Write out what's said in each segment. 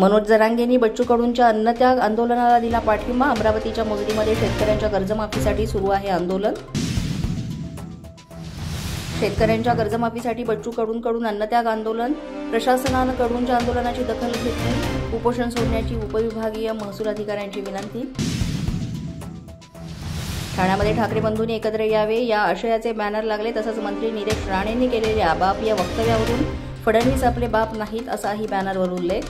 मनोज जरांगेंनी बच्चू कडूंच्या अन्नत्याग आंदोलनाला दिला पाठिंबा। अमरावतीच्या मोजरीमध्ये शेतकऱ्यांच्या कर्जमाफीसाठी सुरू आहे आंदोलन। शेतकऱ्यांच्या कर्जमाफीसाठी बच्चू कडूंकडून अन्नत्याग आंदोलन। प्रशासनानं कडूंच्या आंदोलनाची दखल घेतली। उपोषण सोडण्याची उपविभागीय महसूल अधिकाऱ्यांची विनंती। ठाण्यामध्ये ठाकरे बंधूंनी एकत्र यावे या आशयाचे बॅनर लागले। तसंच मंत्री निलेश राणेंनी केलेल्या बाप या वक्तव्यावरून फडणवीस आपले बाप नाहीत असाही बॅनरवर उल्लेख।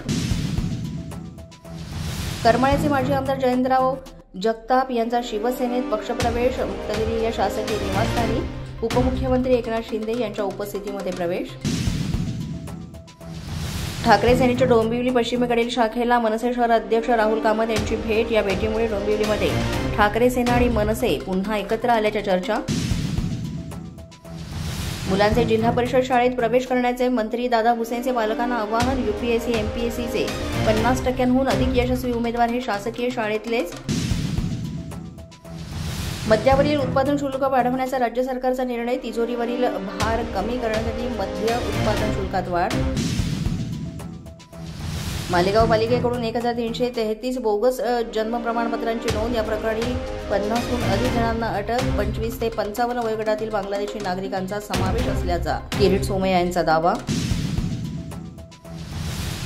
करमाळ्याचे माजी आमदार जयंतराव जगताप यांचा शिवसेनेत पक्षप्रवेश। मुक्तगिरी या शासकीय निवासस्थानी उपमुख्यमंत्री एकनाथ शिंदे यांच्या उपस्थितीमध्ये प्रवेश। ठाकरे सेनेच्या डोंबिवली पश्चिमेकडील शाखेला मनसे शहर अध्यक्ष राहुल कामत यांची भेट। या भेटीमुळे डोंबिवलीमध्ये ठाकरे सेना आणि मनसे पुन्हा एकत्र आल्याच्या चर्चा। मुलांचे जिल्हा परिषद शाळेत प्रवेश करण्याचे मंत्री दादा भुसेंचे पालकांना आवाहन। यूपीएससी एमपीएससीचे 50% अधिक यशस्वी उमेदवार हे शासकीय शाळेतलेच। मद्यावरील उत्पादन शुल्क वाढवण्याचा राज्य सरकारचा निर्णय। तिजोरीवरील भार कमी करण्यासाठी मद्य उत्पादन शुल्कात वाढ। मालेगाव पालिकेकडून 1333 बोगस जन्म प्रमाणपत्रांची नोंद। या प्रकरणी 50हून अधिक जणांना अटक। 25 ते 55 वयोगटातील बांगलादेशी नागरिकांचा समावेश असल्याचा किरीट सोमय्या यांचा दावा।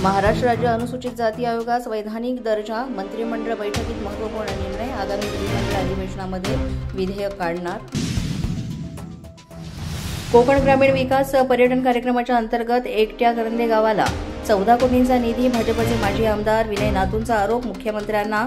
महाराष्ट्र राज्य अनुसूचित जाती आयोगास वैधानिक दर्जा। मंत्रिमंडळ बैठकीत महत्त्वपूर्ण निर्णय। आगामी विधिमंडळ अधिवेशनामध्ये विधेयक काढणार। कोकण ग्रामीण विकास पर्यटन कार्यक्रमाच्या अंतर्गत एकट्या करंदे गावाला 14 कोटींचा निधी। भाजपचे माजी आमदार विनय नातूंचा आरोप। मुख्यमंत्र्यांना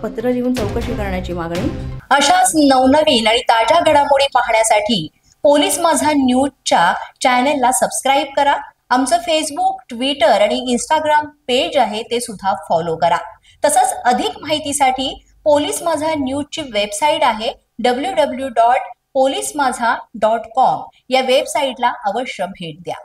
पत्र लिहून चौकशी करण्याची मागणी। अशाच नवनवीन आणि ताज्या घडामोडी पाहण्यासाठी पोलीस माझा न्यूजच्या चॅनलला सबस्क्राईब करा। आमचं फेसबुक, ट्विटर आणि इंस्टाग्राम पेज आहे ते सुद्धा फॉलो करा। तसंच अधिक माहितीसाठी पोलीस माझा न्यूजची वेबसाईट आहे www.polismazha.com या वेबसाईटला अवश्य भेट द्या।